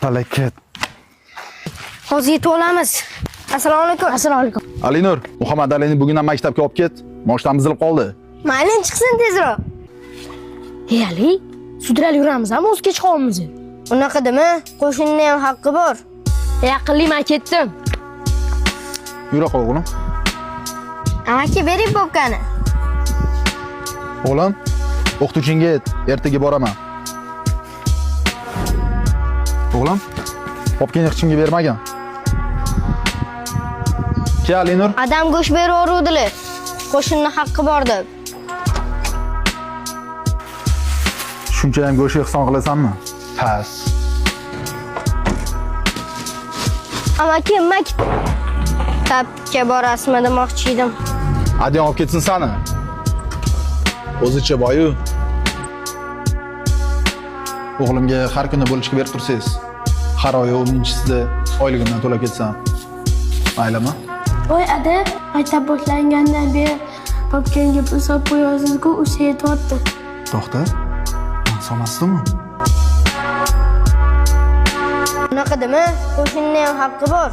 Falokat. Hozir yetib olamiz. Assalomu alaykum. Assalomu alaykum. Alinur, Muhammad Alini bugun ham maktabga olib ket. Moshdan buzilib qoldi. Mayli, chiqsin tezroq. Ey Ali, sudralib yuramiz, ham o'z kech qolamiz. Unaqa dema, qo'shinning ham haqqi bor. Ey aqlli, men ketdim. Yura qol o'g'lim. Amaki bering popkani. O'g'lim, o'qituvchinga ayt, ertaga boraman. O'g'lim, popkani hech kimga bermagan. Ke Alinur? Adam go'sht beraveruvdilar. Qo'shinning haqqi bor deb. Shuncha ham go'sht ehson qilasanmi? Pas. Amaki, maktabga borasizmi demoqchi edim. Adyan olib ketsin sani. O'zicha boyu. O'g'limga har kuni bo'lishga berib tursangiz, har oy 10-chisida oyligimdan to'lab ketsam. Maylimi? Voy ada, maktab boshlangandan beri popkanga pul solib qo'yasiz-ku, o'sha yetyapti. To'xta. Men solmasdimmi? Unaqa dema, qo'shinning ham haqqi bor.